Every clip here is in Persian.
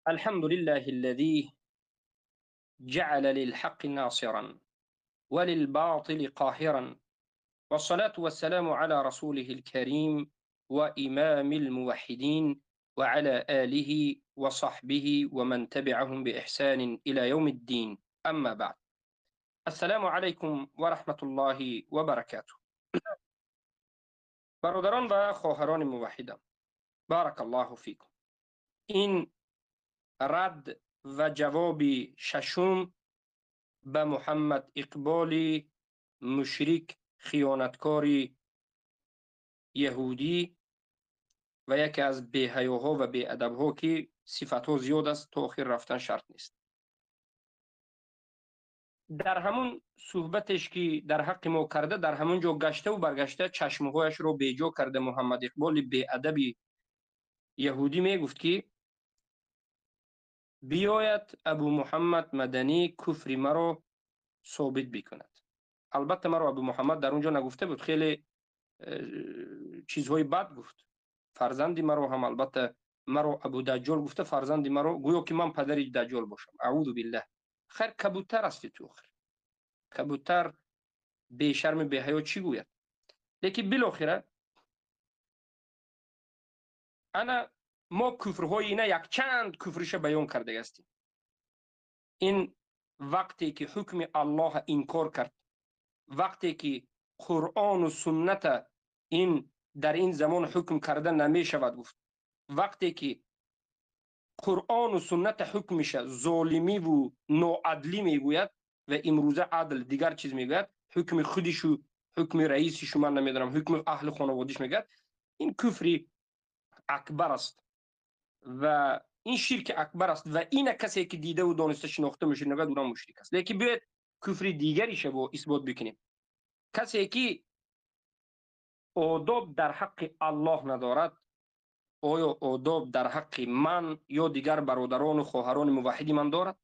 الحمد لله الذي جعل للحق ناصرا وللباطل قاهرا، والصلاة والسلام على رسوله الكريم وإمام الموحدين وعلى آله وصحبه ومن تبعهم بإحسان إلى يوم الدين. أما بعد، السلام عليكم ورحمة الله وبركاته. برادران و خواهران موحدم، بارک الله فیکم. این رد و جواب ششم به محمد اقبال مشرک خیانتکار یهودی و یکی از بی‌حیاها و بی‌ادبها که صفتها زیاد است تا آخر رفتن شرط نیست. در همون صحبتش که در حق ما کرده، در همون جا گشته و برگشته چشمهایش رو بیجا کرده. محمد اقبال بی‌ادب یهودی میگفت که بیاید ابو محمد مدنی کفر مرا ثابت بکند. البته مرا ابو محمد در اونجا نگفته بود، خیلی چیزهای بد گفت. فرزندی مرا هم البته مرا ابو دجال گفته، فرزندی مرا، گویا که من پدری دجال باشم. اعوذ بالله. خیر کبوتر است تو. خیر کبوتر بی شرم بی حیا چی گوید؟ لیکن بالاخره ما کفرهای اینا یک چند کفرش بیان کرده هستیم. این وقتی که حکم الله انکار کرد، وقتی که قرآن و سنت این در این زمان حکم کرده نمی شود گفت، وقتی که قرآن و سنت حکمش ظالمی و ناعدلی میگوید و امروزه عدل دیگر چیز میگوید، حکم خودش و حکم رئیسش من نمیدونم، حکم اهل خانوادهش میگوید، این کفر اکبر است و این شرک اکبر است و این کسی که دیده و دانسته شناخته میشه نگه اونم مشرک است. لیکن بیاید کفر دیگری شه با اثبات بکنیم. کسی که آداب در حق الله ندارد، آیا آداب در حق من یا دیگر برادران و خواهران موحدی من دارد؟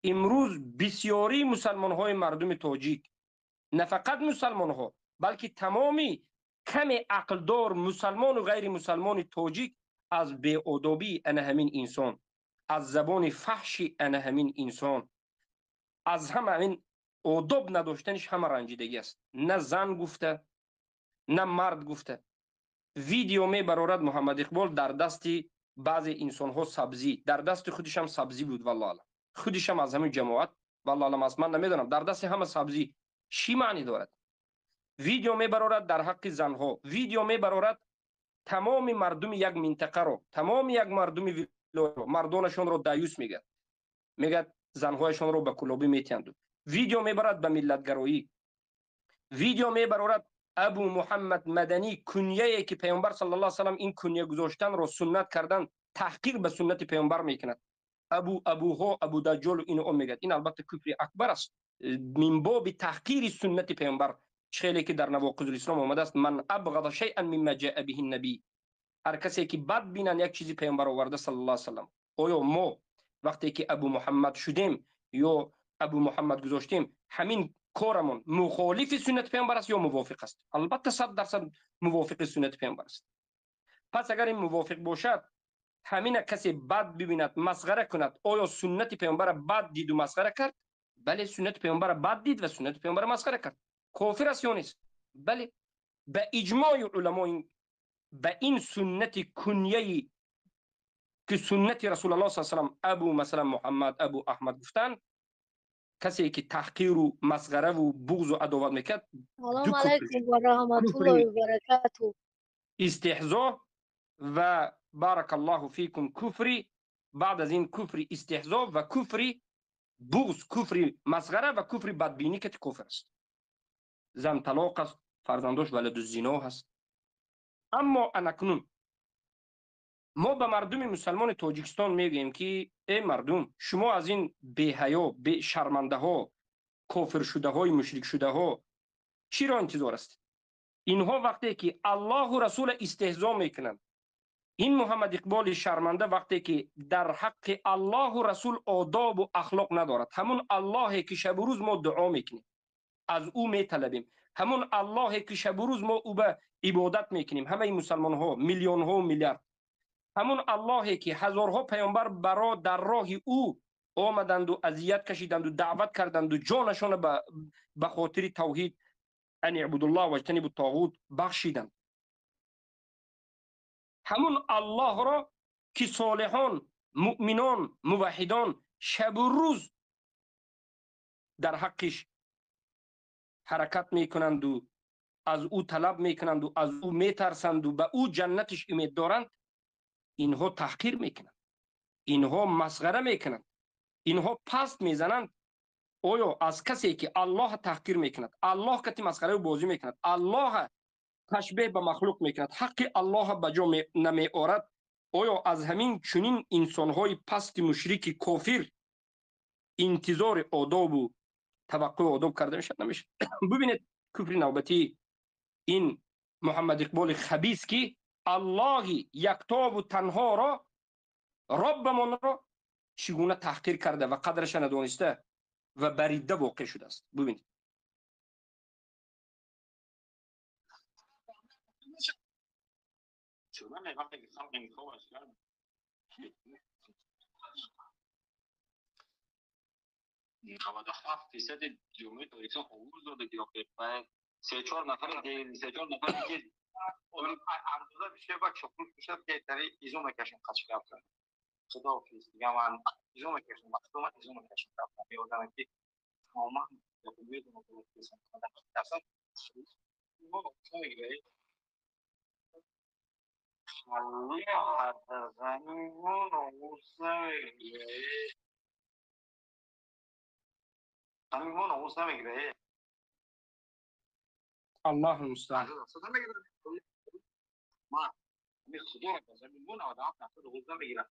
امروز بسیاری مسلمان های مردم تاجیک، نه فقط مسلمان ها بلکه تمامی کم عقلدار مسلمان و غیر مسلمان تاجیک از بی‌آدابی ان همین انسان، از زبان فحش ان همین انسان، از همین آداب نداشتنش همه رنجیدگی است. نه زن گفته نه مرد گفته. ویدیو می برارد محمد اقبال در دست بعضی انسان ها سبزی، در دست خودش هم سبزی بود، والله علم خودش هم از همین جماعت، والله علم است، من نمیدونم در دست همه سبزی چی معنی دارد. ویدیو می برارد در حق زنها، ویدیو می برارد تمام مردم یک منطقه رو، تمام یک مردم ویلا مردانشون رو دایوس میگه، میگه زنهایشون رو به کلابی میتیند. ویدیو می برد به ملتگرایی، ویدیو می برارد ابو محمد مدنی کنیه‌ای که پیامبر صلی الله علیه و سلم این کنیه گذاشتن رو سنت کردن، تحقیر به سنت پیامبر میکند. ابوها ابو دجال و اینو میگه. این البته کفر اکبر است من باب تحقیر سنت پیامبر، چیزی که در نواقض الاسلام آمده است: من ابغض شیئا مما جاء به النبی. هر کسی که بد بینن یک چیزی پیامبر آورده صلی الله علیه و سلم، آیا ما وقتی که ابو محمد شدیم یا ابو محمد گذاشتیم همین کارمون مخالف سنت پیامبر است یا موافق است؟ البته 100% موافق سنت پیامبر است. پس اگر این موافق باشد، همین کسی بد ببیند مسخره کند، آیا سنت پیامبر بد دید و مسخره کرد؟ بله، سنت پیامبر بد دید و سنت پیامبر مسخره کرد. کافر است یا نیست؟ بله. به اجماع علما به این سنت کنیه‌ای که سنت رسول الله صلی الله علیه و سلم ابو مثلا محمد، ابو احمد گفتن، کسی که تحقیر و مسخره و بغض و عداوت میکرد، دو سلام کفرش: علیکم و رحمت الله کفر و برکاته. استهزاء و بارک الله فیکم کفری، بعد از این کفر استهزاء و کفر بغض، کفر مسخره و کفر بدبینی که کفر است. زن طلاق است، فرزندش ولد الزنا هست. اما انکنون ما به مردم مسلمان تاجیکستان میگیم که ای مردم، شما از این بی‌حیا، بی شرمنده ها، کافر شده های، مشرک شده ها چی را انتظار است؟ اینها وقتی که الله و رسول استهزا میکنند، این محمد اقبال شرمنده وقتی که در حق الله و رسول آداب و اخلاق ندارد، همون الله که شب و روز ما دعا میکنیم از او میطلبیم، همون الله که شب و روز ما او به عبادت میکنیم، همه این مسلمان ها میلیون ها و میلیارد، همون اللهی که هزارها پیامبر برا در راه او آمدند و اذیت کشیدند و دعوت کردند و جانشان به خاطر توحید ان اعبدوا الله و اجتنبوا الطاغوت بخشیدند. همون الله را که صالحان، مؤمنان، موحدان شب و روز در حقش حرکت میکنند و از او طلب میکنند و از او میترسند و به او جنتش امید دارند، اینها تحقیر میکنند، اینها مسخره میکنند، اینها پست میزنند. آیا از کسی که الله تحقیر میکند، الله کتی مسخره و بازی میکند، الله تشبیه به مخلوق میکند، حق الله به جا نمی آورد، آیا از همین چنین انسانهای پست مشرک کافر انتظار آداب و توقع آداب کرده میشد؟ نمیشه. ببینید کفر نوبتی این محمد اقبال خبیث که الله یکتا و تنها را، ربمان را چگونه تحقیر کرده و قدرش ندانسته و بریده واقع شده است. ببینید نود و هفت فیصد جمهوری تاریخ حقوق داده که سه چهار نفر دیگه اون اندازه بشه و چطور بشه که در ایزوم کشون قچ کردن خدا فیز دیگه من ایزوم کشون مقصوم ایزوم کشون کردن بیادم که تماما دکومنت رو بسن اصلا ما نمیگه خالی حد زمینون و زمینون و نمیگه الله المستعان. ما می خدا رو زمینون و دعوت نفسه رو غزه بگیرن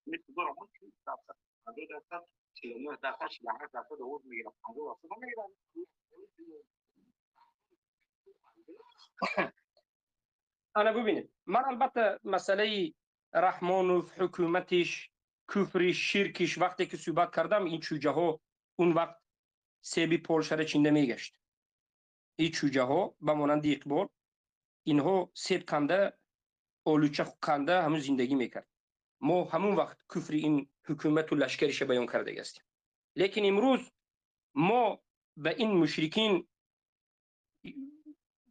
می خدا رو منچون دفت هزار درصد 49 درصد 48 درصد رو غزه بگیرن هزار درصد میگیرن. انا ببینید من البته مسئله رحمان و حکومتش، کفرش، شرکش وقتی که صحبت کردم این چوجه ها اون وقت سیبی پولشره چینده میگشت. این چوجه ها به مانند اقبال اینها سیب کنده آلوچه کنده همون زندگی میکرد. ما همون وقت کفر این حکومت و لشکرش بیان کرده هستیم. لیکن امروز ما به این مشرکین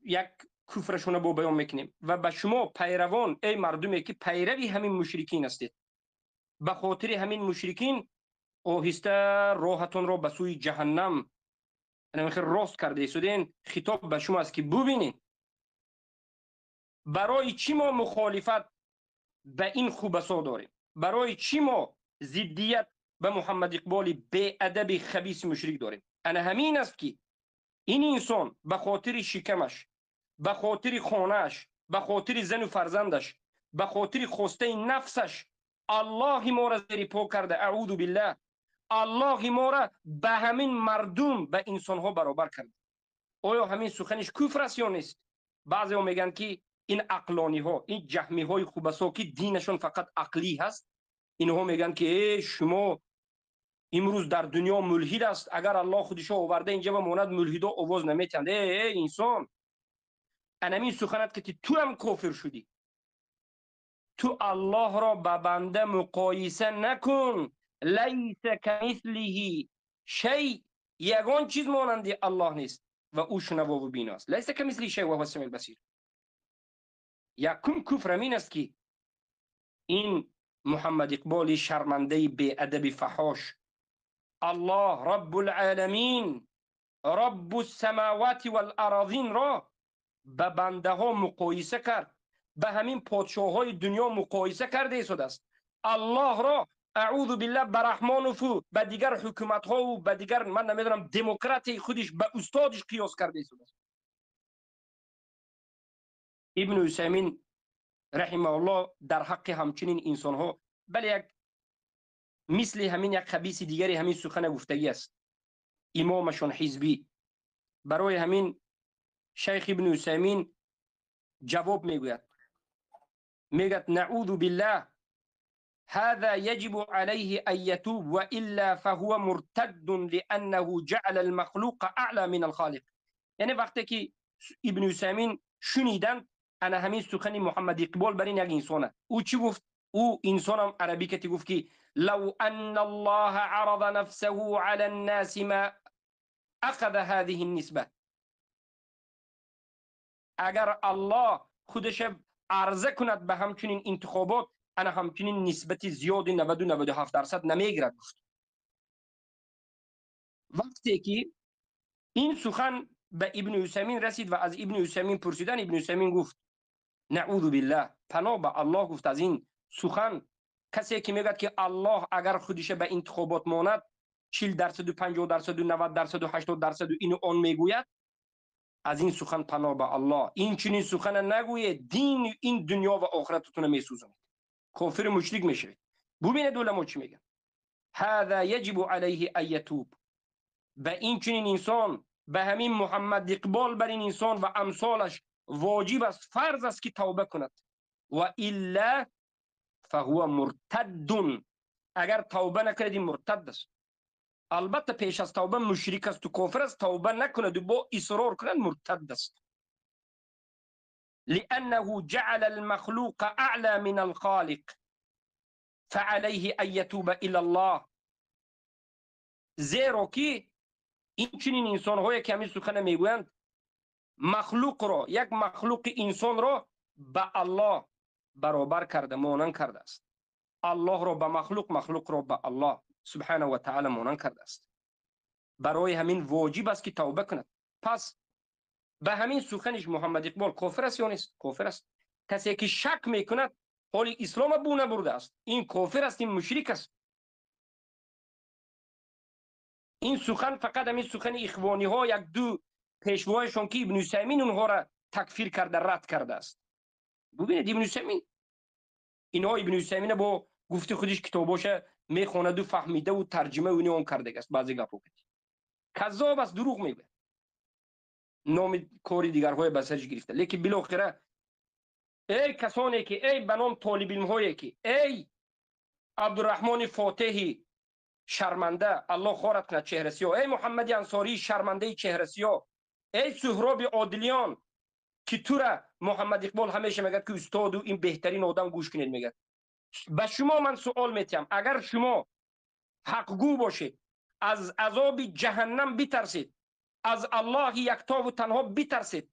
یک کفرشون با بیان میکنیم و به شما پیروان ای مردمی که پیروی همین مشرکین هستید، به خاطر همین مشرکین آهسته راهتون را به سوی جهنم راست کرده ایستادین. خطاب به شما است که ببینید برای چی ما مخالفت به این خوبسا داریم، برای چی ما ضدیت به محمد اقبال بی ادب خبیث مشرک داریم. انا همین است که این انسان به خاطر شکمش، به خاطر خانهش، به خاطر زن و فرزندش، به خاطر خواسته نفسش الله ما را زیر پا کرده. اعوذ بالله. الله ما را به همین مردم، به انسان ها برابر کرده. آیا همین سخنش کفر است یا نیست؟ بعضی ها میگن که این عقلانی ها، این جهمی های خوبسا که دینشون فقط عقلی هست، اینها میگن که شما امروز در دنیا ملحد است، اگر الله خودش آورده اینجا بماند ملحدا آواز نمیتند. ای انسان، انمی سخنت که تو هم کافر شدی. تو الله را با بنده مقایسه نکن. لیس کمثله شیء، یگان چیز مانند الله نیست و او شنوا و بیناست. لیس کمثله شیء و هو السمیع البصیر. یکم کفر این است که این محمد اقبال شرمنده بی ادب فحاش، الله رب العالمین رب السماوات والارضین را به بنده ها مقایسه کرد، به همین پادشاه های دنیا مقایسه کرده ایستاد است. الله را اعوذ بالله به رحمان و فو به دیگر حکومت ها و به دیگر من نمیدونم دموکرات خودش به استادش قیاس کرده ایستاد است. ابن عثیمین رحمه الله در حق همچنین انسان ها بله یک مثل همین یک خبیث دیگری همین سخن گفتگی است. امامشان حزبی برای همین شیخ ابن عثیمین جواب میگوید، میگد نعوذ بالله هذا يجب عليه أن يتوب وإلا فهو مرتد لأنه جعل المخلوق أعلى من الخالق. یعنی وقتی که ابن عثیمین شنیدند انا همین سخن محمد اقبال بر این یک انسانه. او چی گفت؟ او انسان هم عربی که گفت که لو ان الله عرض نفسه على الناس ما اخذ هذه النسبه. اگر الله خودش عرضه کند به همچنین انتخابات، انا همچنین نسبت زیادی 90-97% نمیگیرد. وقتی که این سخن به ابن عثیمین رسید و از ابن عثیمین پرسیدن، ابن عثیمین گفت نعوذ بالله، پناه به الله، گفت از این سخن کسی که میگه که الله اگر خودش به انتخابات ماند 40% و 50% و 90% و 80% و اینو آن میگوید، از این سخن پناه به الله. این چنین سخن نگوید، دین این دنیا و آخرتتون میسوزونید، کافر مشرک میشوید. ببینید علما چی میگن، هذا یجب علیه ان یتوب. به این چنین انسان، به همین محمد اقبال بر این انسان و امثالش واجب است، فرض است که توبه کند، و الا فهو مرتد. اگر توبه نکرد مرتد است. البته پیش از توبه مشرک است و کافر است، توبه نکند و با اصرار کند مرتد است. لانه جعل المخلوق اعلى من الخالق فعليه ان يتوب الى الله. زیرا که این چنین انسان هایی که همین سخن میگویند مخلوق را، یک مخلوق انسان را به الله برابر کرده، مانند کرده است. الله را به مخلوق، مخلوق را به الله سبحانه و تعالی مانند کرده است. برای همین واجب است که توبه کند. پس به همین سخنش محمد اقبال کافر است یا نیست؟ کافر است. کسی که شک میکند حال اسلام بو نبرده است، این کافر است، این مشرک است. این سخن فقط همین سخن اخوانی ها، یک دو پیشوایشان که ابن عثیمین اونها را تکفیر کرده، رد کرده است. ببینید ابن عثیمین، اینها ابن عثیمین با گفت خودش کتاباش میخواند و فهمیده و ترجمه و اون کرده است. بعضی گپا کذاب است، دروغ میگه، نام کاری دیگرهای به سرش گرفته. لیکن بالاخره ای کسانی که ای بنام طالب علم هایی که ای عبدالرحمن فاتحی شرمنده، الله خارت کنه چهره سیاه، ای محمد انصاری شرمنده چهره سیاه، ای سهراب عادلیان که تو را محمد اقبال همیشه میگه که استاد و این بهترین آدم گوش کنید، میگه به شما من سوال میتیم، اگر شما حقگو باشید، از عذاب جهنم بترسید، از الله یکتا و تنها بترسید،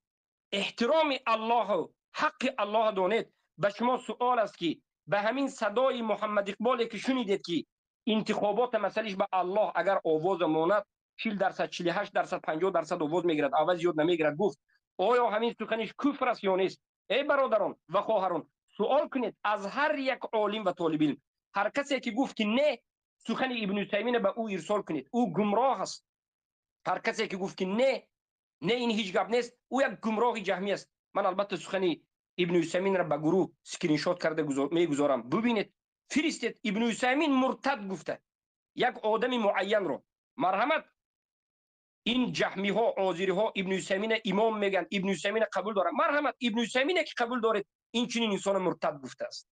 احترام الله و حق الله دانید، به شما سوال است که به همین صدای محمد اقبالی که شنیدید که انتخابات مسئلهش به الله اگر آواز ماند 40%، 48%، 50% آواز میگیرد، آواز زیاد نمیگیرد، گفت آیا همین سخنش کفر است یا نیست؟ ای برادران و خواهران، سوال کنید از هر یک عالم و طالب علم. هر کسی که گفت که نه، سخن ابن عثیمین به او ارسال کنید، او گمراه است. هر کسی که گفت که نه این هیچ گپ نیست، او یک گمراه جهمی است. من البته سخن ابن عثیمین را به گروه اسکرین شات کرده میگذارم، ببینید، فرستید. ابن عثیمین مرتد گفته یک آدم معین رو. مرحمت، این جهمی ها، عازری ها ابن عثیمین امام میگن، ابن عثیمین قبول داره. مرحمت، ابن عثیمین که قبول دارید این چنین انسان مرتد گفته است،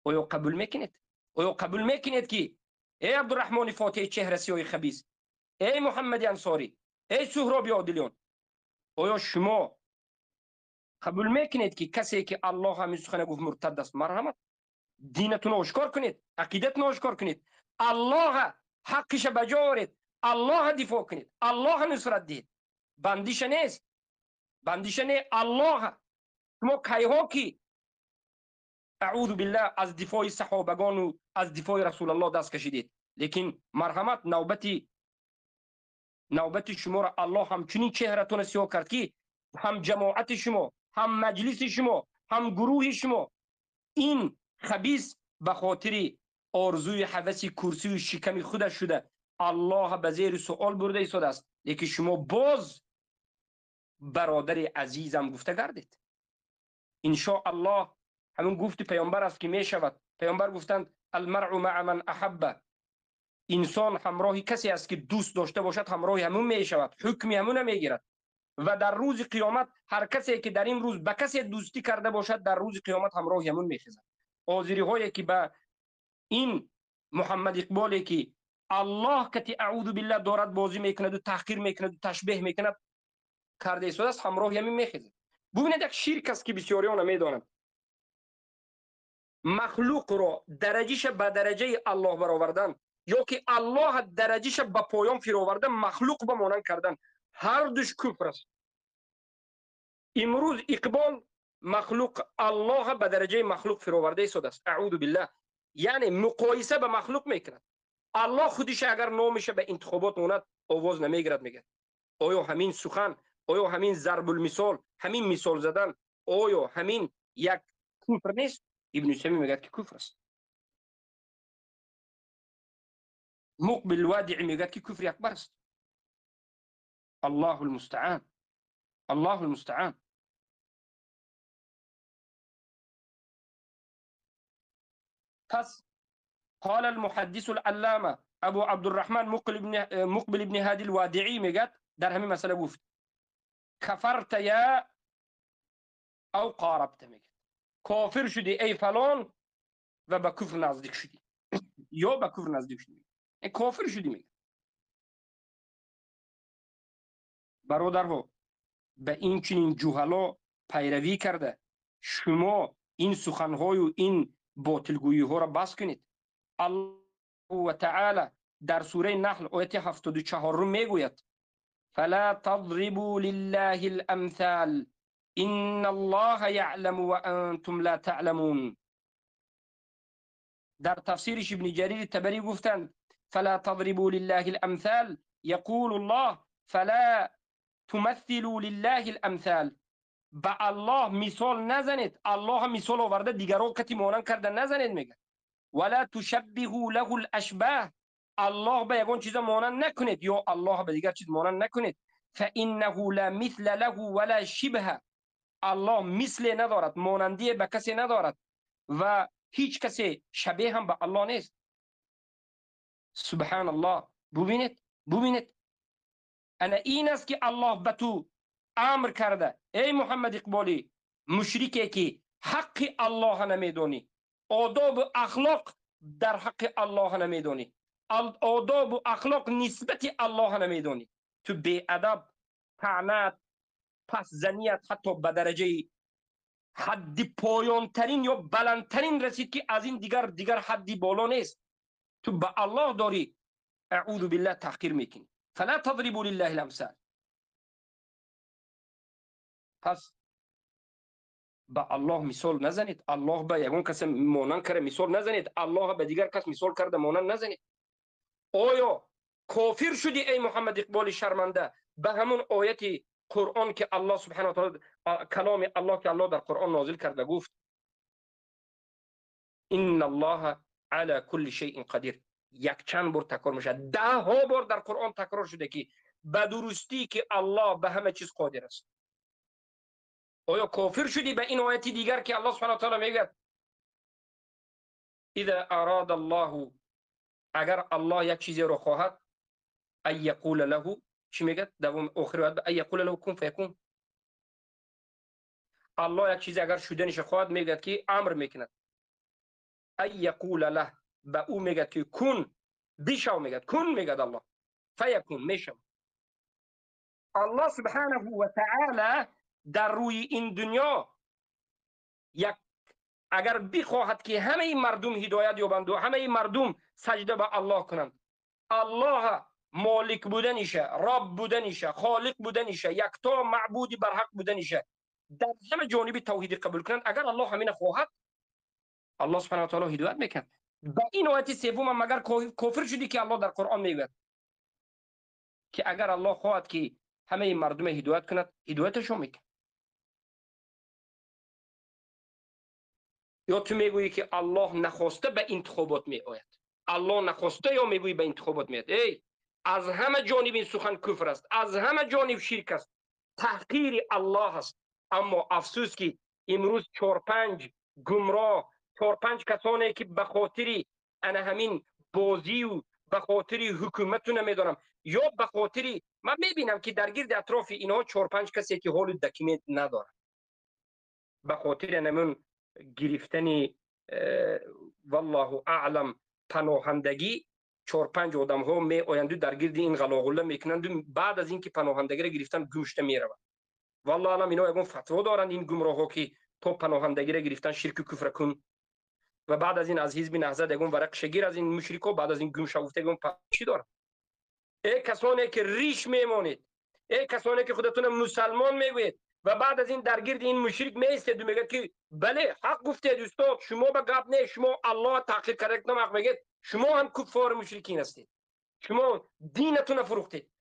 آیا قبول میکنید؟ آیا قبول میکنید که ای عبدالرحمن فاتح چهره سیاه خبیث، ای محمد انصاری، ای سهراب عادلیان، آیا شما قبول میکنید که کسی که الله همین سخن گفت مرتد است؟ مرحمت، دینتون آشکار کنید، عقیدتون آشکار کنید، الله حقش بجارید، الله دفاع کنید، الله نصرت دید. بندیش نیست، بندیش نه الله. شما کیها کی اعوذ بالله از دفاع صحابگان و از دفاع رسول الله دست کشیدید؟ لیکن مرحمت، نوبت شما را الله همچنین چهرهتون سیاه کرد که هم جماعت شما، هم مجلس شما، هم گروه شما این خبیث به خاطر آرزوی هوس کرسی و شکم خودش شده الله به زیر سوال برده ایستاده است. لیکن شما باز برادر عزیزم گفته گردید. ان شاء الله همون گفت پیامبر است که می شود. پیامبر گفتند المرء مع من احب، انسان همراه کسی است که دوست داشته باشد همراه همون می شود، حکمی همون میگیرد. و در روز قیامت هر کسی که در این روز به کسی دوستی کرده باشد در روز قیامت همراه همون میخیزد. آذری هایی که به این محمد اقبالی که الله کتی اعوذ بالله دارد بازی میکند و تحقیر میکند و تشبیه میکند کرده ایستاده است، همراه همین میخیزد. ببینید یک شرک است که بسیاریان میدانند. مخلوق را درجهش به درجه الله برآوردن یا که الله درجهش به پایان فرآورده مخلوق به مانند کردن، هر دوش کفر است. امروز اقبال مخلوق الله به درجه مخلوق فرآورده شده است. اعوذ بالله. یعنی مقایسه به مخلوق میکند. الله خودش اگر نامش به انتخابات موند آواز نمیگیرد، میگه آیا همین سخن، آیا همین ضرب المثال، همین مثال زدن، آیا همین یک کفر نیست؟ ابن تیمیه میگه که کفر است. مقبل الوادعی میگه که کفر اکبر است. الله المستعان. الله المستعان. پس قال المحدث العلامه ابو عبد الرحمن مقبل ابن هادی الوادعی میگه در همین مسئله گفت کفرت یا او قاربت، میگه کافر شدی ای فلان و به کفر نزدیک شدی یا به کفر نزدیک شدی، کافر شدی. میگه برادرها به این چنین جهلا پیروی کرده شما این سخنهای و این باطلگویی ها را بس کنید. الله و تعالی در سوره نحل آیت 74 میگوید فلا تضربوا لله الامثال ان الله يعلم وانتم لا تعلمون. در تفسیرش ابن جریر تبری گفتند فلا تضربوا لله الامثال يقول الله فلا تمثلوا لله الامثال. با الله مثال نزنید. الله مثال آورده دیگران کتی مانند کرده نزنید. میگه ولا تشبهوا له الاشباه. الله به یگان چیز مانند نکنید یا الله به دیگر چیز مانند نکنید. فانه لا مثل له ولا شبه. الله مثل ندارد، مانندی به کسی ندارد و هیچ کسی شبیه هم به الله نیست. سبحان الله. ببینید انا این است که الله به تو امر کرده ای محمد اقبالی، مشرکی که حق الله نمیدونی، آداب و اخلاق در حق الله نمیدونی، آداب و اخلاق نسبت الله نمیدونی، تو بی ادب، طعنت، پس زنیت حتی به درجه حد پایان ترین یا بلندترین رسید که از این دیگر حدی بالا نیست. تو به الله داری اعوذ بالله تحقیر میکنی. فلا تضربوا لله الامثال. پس به الله مثال نزنید. الله به یگان کس مانند کرده مثال نزنید. الله به دیگر کس مثال کرده مانند نزنید. آیا کافر شدی ای محمد اقبال شرمنده به همون آیت قرآن که الله سبحانه و تعالی، کلام الله که الله در قرآن نازل کرده گفت ان الله على كل شيء قدیر، یک چند بار تکرار میشه، 10 بار در قرآن تکرار شده که به درستی که الله به همه چیز قادر است. آیا کافر شدی به این آیت دیگر که الله سبحانه و تعالی میگه اذا اراد الله، اگر الله یک چیزی رو خواهد ای یقول له، چی میگه دوم آخر آیت ای یقول له کن فیکون. الله یک چیزی اگر شدنش خواهد میگه که امر میکند ای یقول له، به او میگه که کن بشو، میگه کن، میگه الله فیکون میشم. الله سبحانه و تعالی در روی این دنیا یک اگر بخواهد که همه مردم هدایت یابند و همه مردم سجده به الله کنند، الله مالک بودنشه، رب بودنشه، خالق بودنشه، یکتا معبود برحق بودنشه، در همه جانب توحید قبول کنند، اگر الله همین خواهد الله سبحانه و تعالی هدایت میکند. با این آیت سوم مگر کافر شدی که الله در قرآن میگه که اگر الله خواهد که همه مردم هدایت کند هدایتشون میکند. یا تو میگویی که الله نخواسته به انتخابات می آید، الله نخواسته، یا میگویی به انتخابات میاد. ای از همه جانب این سخن کفر است، از همه جانب شرک است، تحقیر الله است. اما افسوس که امروز 4-5 گمراه، 4-5 کسانی که به خاطر انا همین بازی و به خاطر حکومت نمیدونم یا به خاطر من میبینم که در گرد اطراف اینها 4-5 کسی که حال دکیمنت نداره، به خاطر نمون گرفتن والله اعلم پناهندگی 4-5 آدم ها می آیند در گرد این غلاغله میکنند و بعد از اینکه پناهندگی را گرفتن گوشت میروند. والله الان اینا یگون فتوا دارن این گمراه ها که تو پناهندگی را گرفتن شرک و کفر کن و بعد از این از حزب نهضت یگون ورق شگیر از این مشرکا بعد از این گم شوفته یگون چی دارن؟ ای کسانی که ریش میمانید، ای کسانی که خودتون مسلمان میگوید و بعد از این درگیر این مشرک میستید و میگید که بله حق گفتید استاد، شما به گپ نه، شما الله تحقیر کرد نمک میگید شما هم کفار مشرکین هستید، شما دینتون فروختید.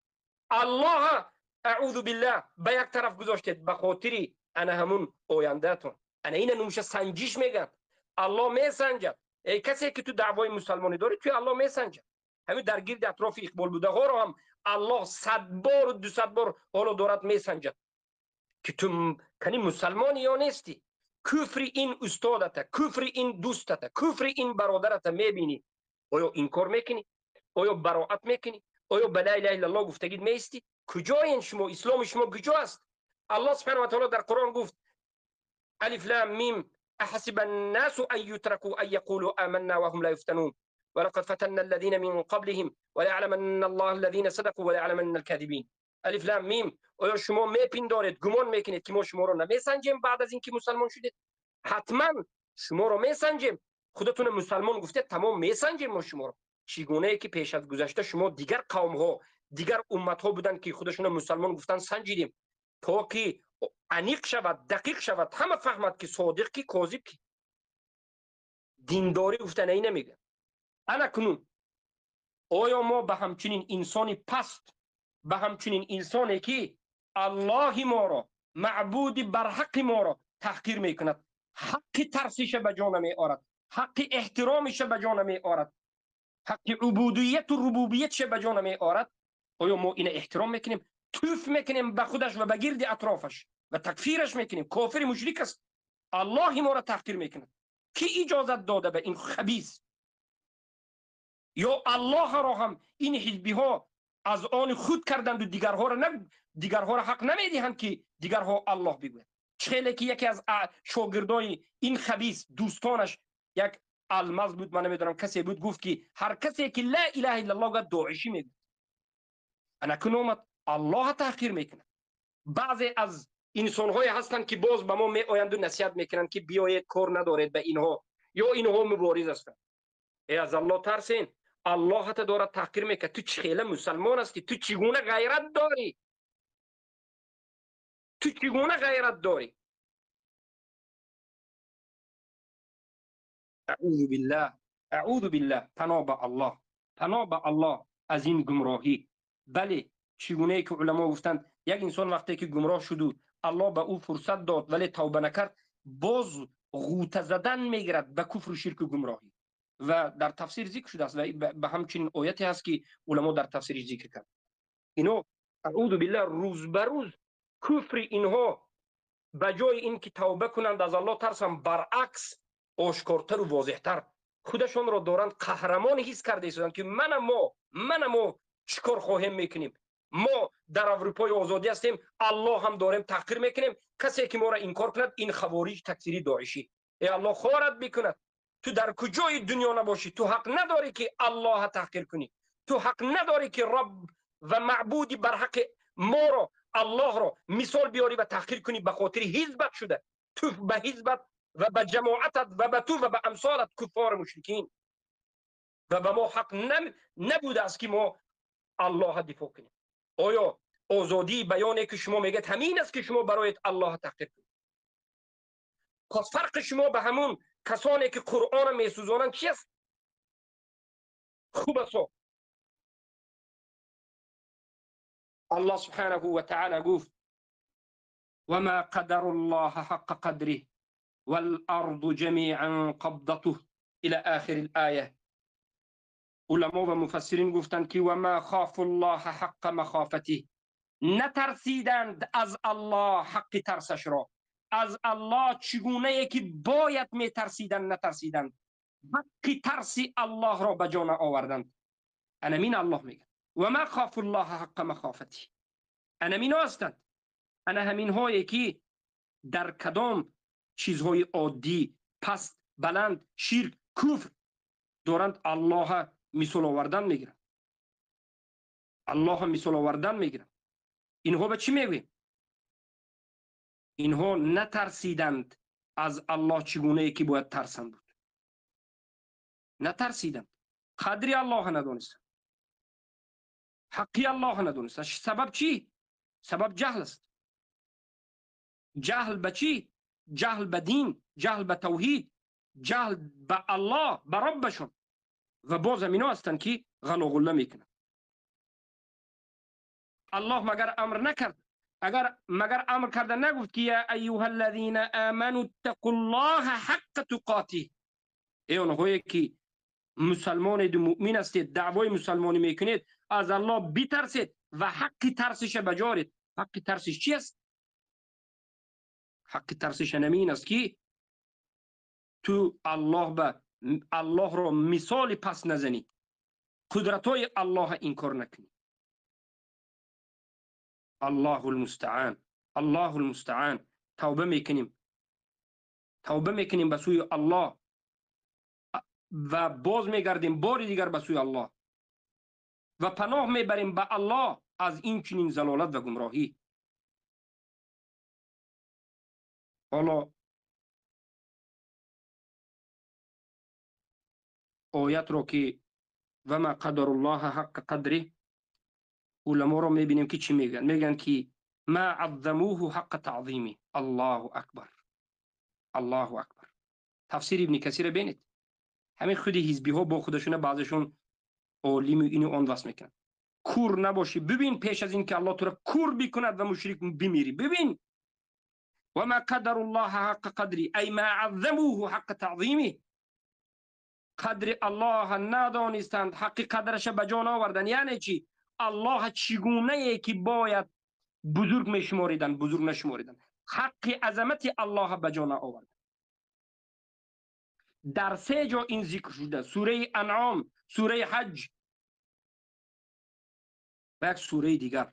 الله اعوذ بالله به یک طرف گذاشتید به خاطر انا همون آیندهتون. انا این نوشه سنجش میگن، الله میسنجد. ای کسی که تو دعوای مسلمانی داری توی الله میسنجد. همین در گرد اطراف اقبال بوده ها رو هم الله 100 بار و 200 بار حالا دارد میسنجد که تو کنی مسلمانی یا نیستی. کفر این استادت، کفر این دوستت، کفر این برادرت میبینی، آیا این کار میکنی؟ آیا براءت میکنی؟ آیا به لا اله الا الله گفتگید میستی؟ کجاین شما؟ اسلام شما کجا است؟ الله سبحانه و تعالی در قرآن گفت الف لام میم احسب الناس ان يتركوا ان يقولوا آمنا وهم لا يفتنون ولقد فتنا الذين من قبلهم وليعلمن الله الذين صدقوا وليعلمن الكاذبين. الف لام میم. آیا شما میپندارید، گمان میکنید که ما شما رو نمیسنجیم بعد از اینکه مسلمان شدید؟ حتما شما رو میسنجیم. خودتون مسلمان گفتید تمام میسنجیم ما شما رو. چگونه ای که پیش از گذشته شما دیگر قوم ها، دیگر امت ها بودن که خودشون مسلمان گفتن سنجیدیم تا که انیق شود، دقیق شود، همه فهمد که صادق کی کاذب کی. دینداری گفتن این نمیگه. انا کنون آیا ما به همچنین انسانی پست، به همچنین انسانی که الله ما را، معبود برحق ما را تحقیر میکند، حق ترسیش به جا نمی آرد، حق احترامش به جا نمی آرد، حق عبودیت و ربوبیتش به جا نمی آرد، آیا ما این احترام میکنیم؟ توف میکنیم به خودش و به گرد اطرافش و تکفیرش میکنیم، کافر مشرک است. الله ما را تحقیر میکند. کی اجازت داده به این خبیث؟ یا الله را هم این حزبی ها از آن خود کردند و دیگرها را حق نمیدهند که دیگرها الله بگوید. چخیلی که یکی از شاگردای این خبیث دوستانش یک المز بود، من نمیدونم کسی بود، گفت که هر کسی که لا اله الا الله گفت داعشی میگه. انا کنومت الله تحقیر میکنه. بعضی از انسان‌های هستند که باز به ما می آیند و نصیحت میکنند که بیایید کار ندارید به اینها، یا اینها مبارز هستند. ای از الله ترسین. الله تا دارد تحقیر میکنه. تو چخیله مسلمان هستی؟ تو چگونه غیرت داری؟ تو چگونه غیرت داری؟ اعوذ بالله، اعوذ بالله، پناه به الله، پناه به الله از این گمراهی. بله، چگونه ای که علما گفتند یک انسان وقتی که گمراه شد و الله به او فرصت داد ولی توبه نکرد، باز غوطه زدن میگیرد به کفر و شرک و گمراهی. و در تفسیر ذکر شده است و به همچنین آیتی هست که علما در تفسیرش ذکر کرد. اینو اعوذ بالله روز به روز کفر اینها به جای این که توبه کنند از الله ترسم، برعکس آشکارتر و واضحتر خودشان را دارند قهرمان حس کرده ایستادند که من ما چیکار خواهیم میکنیم؟ ما در اروپای آزادی هستیم، الله هم داریم تحقیر میکنیم. کسی که ما را انکار کند این خوارج تکفیری داعشی. ای الله خارت بکند. تو در کجای دنیا نباشی تو حق نداری که الله تحقیر کنی. تو حق نداری که رب و معبودی بر حق ما را، الله را مثال بیاری و تحقیر کنی به خاطر حزبت شده. تو به حزبت و به جماعتت و به تو و به امثالت کفار مشرکین و به ما حق نبوده است که ما الله دفاع کنیم. آیا آزادی بیانی که شما میگید همین است که شما برایت الله تحقیر کنید؟ پس فرق شما به همون کسانی که قرآن میسوزانند چی است؟ خوب است. الله سبحانه و تعالی گفت وما قدر الله حق قدره والارض جميعا قبضته الى آخر الآیه. علما و مفسرین گفتند که وما خاف الله حق مخافته، نترسیدند از الله حق ترسش را. از الله چگونه که باید میترسیدند نترسیدند، حق ترس الله را به جا آوردند. انا مین الله میگه وما خاف الله حق مخافته. انا مین هستند، انا همین هایی که در کدام چیزهای عادی، پست، بلند، شرک، کفر دارند الله مثال آوردن میگیرن. الله مثال آوردن میگیرن. اینها به چی میگویم؟ اینها نترسیدند از الله چگونه که باید ترسند بود. نترسیدند. قدری الله ندانستند. حقی الله ندانستند. سبب چی؟ سبب جهل است. جهل به چی؟ جهل به دین، جهل به توحید، جهل به الله، به ربشون. و باز اینا هستند که غل و غله میکنند. الله مگر امر نکرد؟ مگر امر کرده نگفت که یا ایها الذین آمنوا اتقوا الله حق تقاته؟ ای اونهایی که مسلمان و مؤمن هستید، دعوای مسلمانی میکنید، از الله بترسید و حق ترسش بجارید. حق ترسش چی است؟ حق ترسش نمین است که تو الله را مثال پس نزنی، قدرتای الله انکار نکنی. الله المستعان. الله المستعان. توبه میکنیم به سوی الله و باز میگردیم بار دیگر به سوی الله و پناه میبریم به الله از این چنین ضلالت و گمراهی. حالا آیت رو که و ما قدر الله حق قدره، علما رو میبینیم که چی میگن؟ میگن که ما عظموه حق تعظیمه. الله اکبر. الله اکبر. تفسیر ابن کثیر بینید. همین خود حزبی ها با خودشون بعضشون عالم اینو آن واسه میکنن. کور نباشی. ببین پیش از این که الله تو را کور بکند و مشرک بمیری، ببین و ما قدر الله حق قدری ای ما عظموه حق تعظیمه. قدر الله ندانستند، حق قدرش به جان آوردن. یعنی چی؟ الله چگونه ای که باید بزرگ میشماریدن، بزرگ نشماریدن. حق عظمت الله به جان آوردن. در 3 جا این ذکر شده: سوره انعام، سوره حج و یک سوره دیگر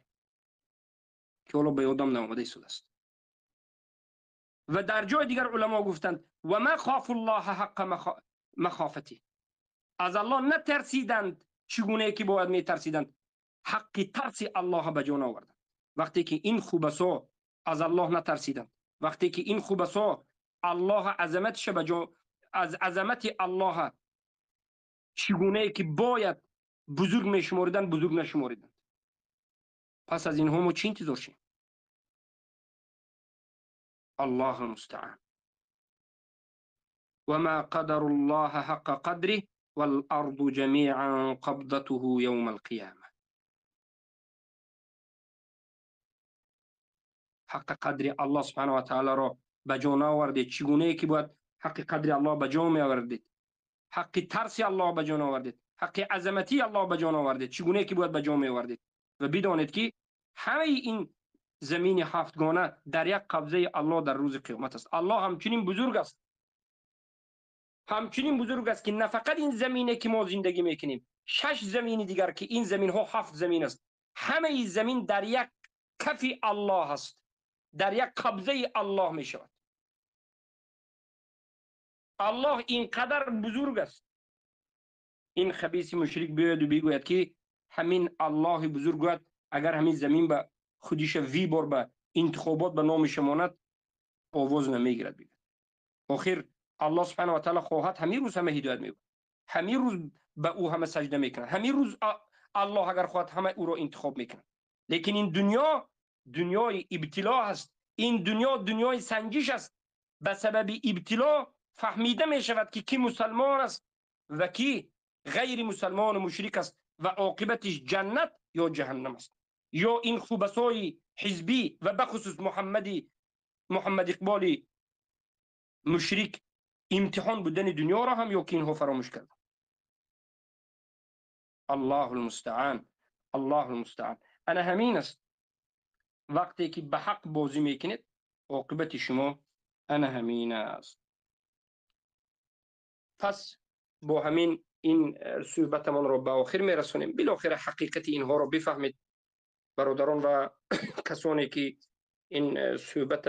که حالا به یادم نامده شده است. و در جای دیگر علما گفتند و ما خاف الله حق مخافتی. از الله نترسیدند چگونه که باید میترسیدند. حق ترس الله به جان آوردند. وقتی که این خوبسا از الله نترسیدند، وقتی که این خوبسا الله عظمتش به جان، از عظمت الله چگونه که باید بزرگ میشماریدند، بزرگ نشماریدند. پس از اینها ما چی انتظار شیم؟ الله المستعان. وما قدر الله حق قدره والارض جميعا قبضته يوم القيامه. حق قدر الله سبحانه و تعالی را به جان آوردید. چگونه که باید حق قدر الله به جان آوردید، حق ترس الله به جان آوردید، حق عظمتی الله به جان آوردید، چگونه که باید به جان آوردید. و بدانید که همه این زمین 7گانه در یک قبضه الله در روز قیامت است. الله همچنین بزرگ است، همچنین بزرگ است که نه فقط این زمینه که ما زندگی میکنیم، 6 زمین دیگر که این زمین ها 7 زمین است، همه این زمین در یک کف الله است، در یک قبضه الله می شود. الله اینقدر بزرگ است. این خبیث مشرک بیاید و بگوید که همین الله بزرگ گوید اگر همین زمین به خودش وی بار به انتخابات به نام شماند آواز نمیگیرد. بگید آخر الله سبحانه و تعالی خواهد همین روز همه هدایت می‌کند، همین روز به او همه سجده میکنند، همین روز الله اگر خواهد همه او را انتخاب میکند. لیکن این دنیا دنیای ابتلا است. این دنیا دنیای سنجش است. به سبب ابتلا فهمیده می شود که کی مسلمان است و کی غیر مسلمان و مشرک است و عاقبتش جنت یا جهنم است. یا این خوبسای حزبی و بخصوص محمد اقبال مشرک امتحان بودن دنیا را هم یا که اینها فراموش کرد. الله المستعان. الله المستعان. انا همین است. وقتی که به حق بازی میکنید عاقبت شما انا همین است. پس با همین این صحبتمان را به آخر میرسونیم. بالاخره حقیقت اینها را بفهمید برادران و کسانی که این صحبت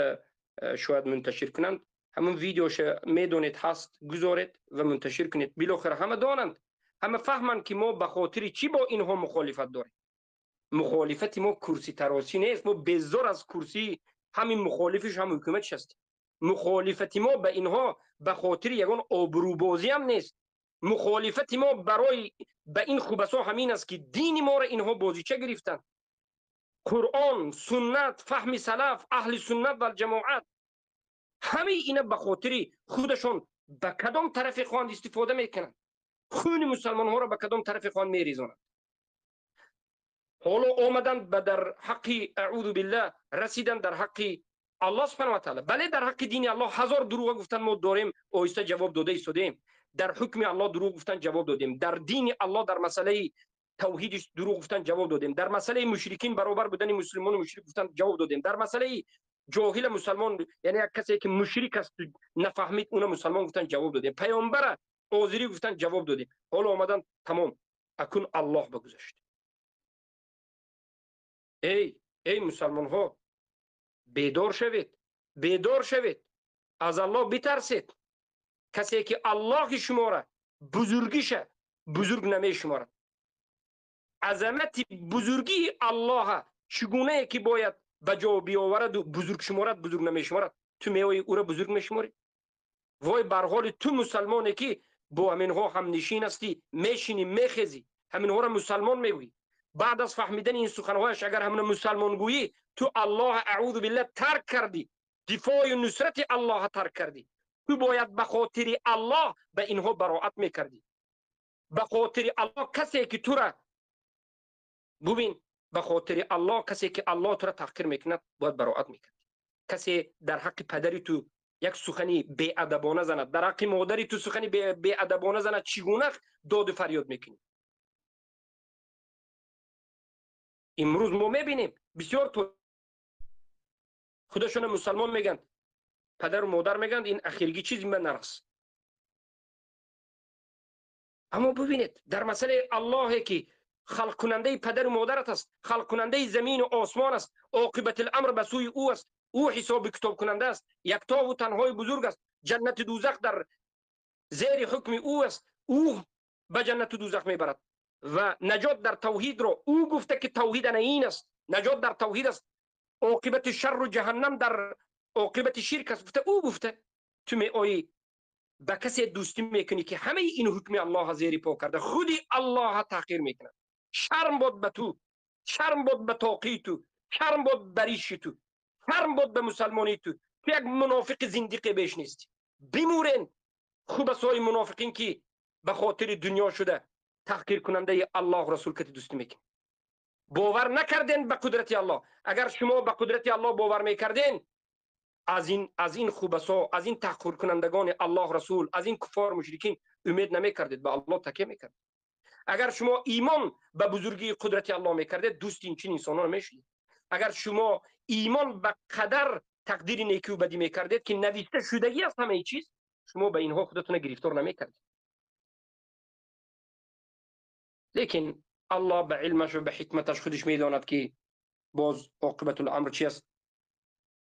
شاید منتشر کنند. همون ویدیوش میدونید هست، گذارید و منتشر کنید. بالاخره همه دانند، همه فهمند که ما به خاطر چی با اینها مخالفت داریم. مخالفت ما کرسی تراسی نیست. ما بیزار از کرسی همین مخالفش هم حکومتش است. مخالفت ما به اینها به خاطر یگان آبروبازی هم نیست. مخالفت ما برای به این خوبسا همین است که دین ما را اینها بازیچه گرفتن. قرآن، سنت، فهم سلف، اهل سنت و جماعت، همه اینا به خاطر خودشون به کدام طرف خواند استفاده میکنن، خون مسلمان ها را به کدام طرف خواند میریزونن. حالا آمدن به در حق اعوذ بالله رسیدن در حق الله سبحانه و تعالی. بله در حق دین الله هزار دروغ گفتن، ما داریم آیسته جواب داده ایستادیم. در حکم الله دروغ گفتن جواب دادیم. در دین الله در مسئله توحیدش دروغ گفتن جواب دادیم. در مسئله مشرکین برابر بودن مسلمان و مشرک گفتن جواب دادیم. در مسئله جاهل مسلمان یعنی یک کسی که مشرک است نفهمید اون مسلمان گفتن جواب دادیم. پیامبر عذری گفتن جواب دادیم. حالا آمدن تمام اکن الله بگذاشت. ای مسلمان ها بیدار شوید، بیدار شوید، از الله بترسید. کسی که الله شما را بزرگیش بزرگ نمی شمارد. عظمت بزرگی الله چگونه که باید به جا بیاورد و بزرگ شمارد بزرگ نمی شمارد. تو میای او را بزرگ میشماری؟ وای بر حال تو مسلمانی که با همینها هم نشین هستی، میشینی میخیزی، همینها را مسلمان میگویی. بعد از فهمیدن این سخنهایش اگر همون مسلمان گویی تو الله اعوذ بالله ترک کردی، دفاع و نصرت الله ترک کردی. تو باید به خاطر الله به اینها براءت میکردی. به خاطر الله کسی که تو را ببین، به خاطر الله کسی که الله تو را تحقیر میکند باید براءت میکردی. کسی در حق پدری تو یک سخنی بی ادبانه زند، در حق مادری تو سخنی بی ادبانه زند، چگونه داد و فریاد میکنی؟ امروز ما میبینیم بسیار تو خودشون مسلمان میگن، پدر و مادر میگن این اخیرگی چیزی من نرس. اما ببینید در مسئله الله که خلق کننده پدر و مادرت است، خلق کننده زمین و آسمان است، عاقبت الامر به سوی او است، او حساب کتاب کننده است، یکتا و تنهای بزرگ است، جنت دوزخ در زیر حکم او است، او به جنت دوزخ میبرد و نجات در توحید رو او گفته که توحید این است، نجات در توحید است، عاقبت شر و جهنم در عاقبت شرک است، او گفته. تو می آیی با کسی دوستی میکنی که همه این حکم الله زیر پا کرده، خودی الله تحقیر میکنه. شرم بود به تو، شرم بود به تاقی تو، شرم بود به ریش تو، شرم بود به مسلمانی تو. تو یک منافق زندقی بیش نیستی. بمورین خوب سای منافقین که به خاطر دنیا شده تحقیر کننده الله رسول که دوستی میکنی. باور نکردین به قدرت الله. اگر شما به قدرت الله باور میکردین، از این خوبسا، از این تحقیر کنندگان الله رسول، از این کفار مشرکین امید نمیکردید، به الله تکیه میکردید. اگر شما ایمان به بزرگی قدرت الله میکردید، دوست این چین انسانان میشید. اگر شما ایمان به قدر تقدیر نیکی و بدی میکردید که نوشته شدگی است همه چیز، شما به اینها خودتون گرفتار نمیکردید. لیکن الله به علمش و به حکمتش خودش میداند که باز عاقبت الامر چی است.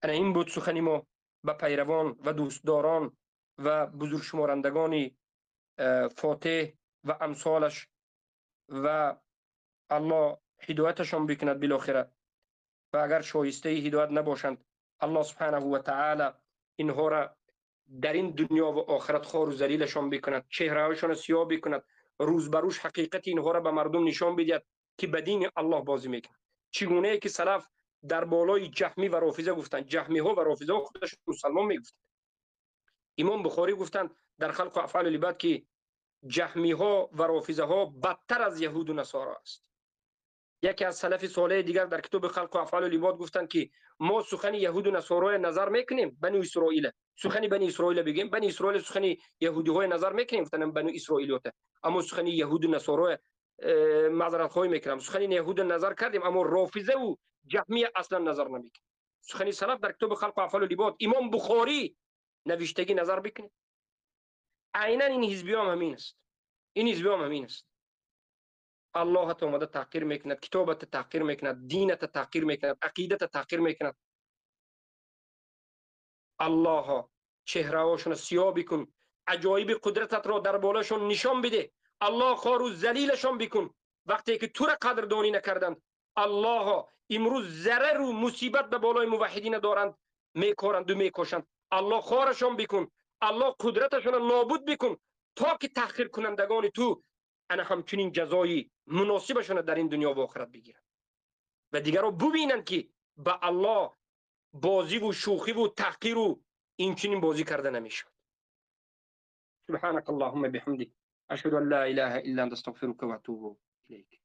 انا این بود سخنی ما به پیروان و دوستداران و بزرگ شمارندگان فاتح و امثالش و الله هدایتشان بکند بالاخره. و اگر شایسته هدایت نباشند الله سبحانه و تعالی اینها را در این دنیا و آخرت خوار و ذلیلشان بکند، چهره‌هایشان سیاه بکند، روز بروش حقیقت اینها را به مردم نشان بدهد که به دین الله بازی میکنند. چگونه که سلف در بالای جهمی و رافضه گفتند، جهمی ها و رافضه ها خودشون مسلمان میگفتند. امام بخاری گفتند در خلق و افعال العباد که جهمی ها و رافضه ها بدتر از یهود و نصارا است. یکی از سلف صالح دیگر در کتاب خلق و افعال العباد گفتند که ما سخن یهود و نصارا نظر میکنیم، بنی اسرائیل سخن بنی اسرائیل بگیم، بنی اسرائیل سخن یهودی های نظر میکنیم، گفتن بنی اسرائیلیات، اما سخن یهود و نصارا معذرت خواهی میکنم، سخن یهود نظر کردیم اما رافضه و جهمی اصلا نظر نمیکنیم. سخن سلف در کتاب خلق و افعال العباد امام بخاری نوشتگی نظر بکنید. عیناً این حزبی هم همین است، این حزبی هم همین است. الله تا اومده تحقیر میکند، کتابت تحقیر میکند، دینت تحقیر میکند، عقیدت تحقیر میکند. الله چهره هاشون سیاه بکن، عجایب قدرتت را در بالاشون نشان بده. الله خوار و ذلیلشان بکن. وقتی که تو را قدردانی نکردند الله امروز ضرر و مصیبت به بالای موحدین دارند، میکارند و میکشند. الله خارشان بکن، الله قدرتشان نابود بکن تا که تحقیر کنندگان تو انا همچنین جزای مناسبشان در این دنیا و آخرت بگیرند و دیگر رو ببینند که به الله بازی و شوخی و تحقیر و این چنین بازی کرده نمیشود. سبحانك اللهم بحمدك اشهد ان لا اله الا انت استغفرك واتوب اليك.